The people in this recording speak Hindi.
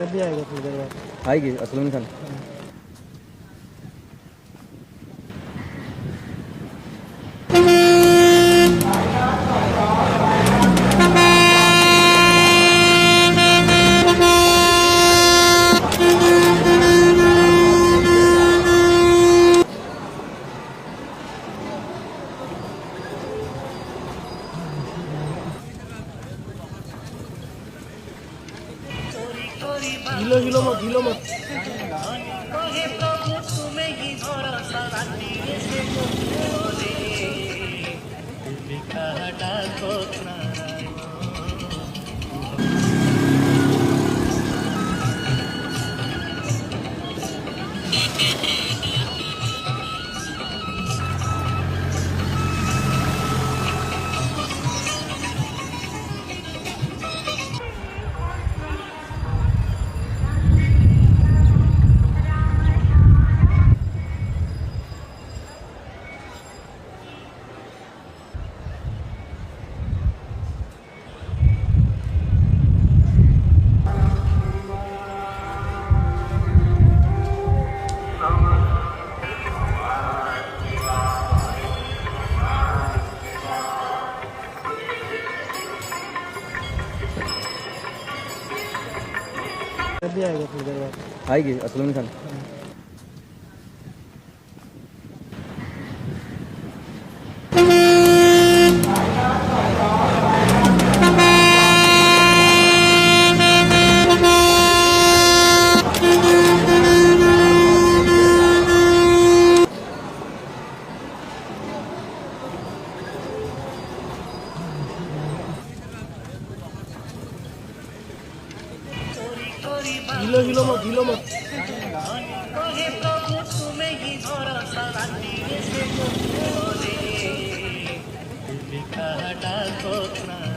भी आएगा थोड़ी देर बाद। आएगी असलम खान। गिलो गिलो मत गिलो मत। भी आएगा थोड़ी देर बाद। आएगी असलम खान। गिलो गिलो मत गिलो मत। তুমি কাটা কোথা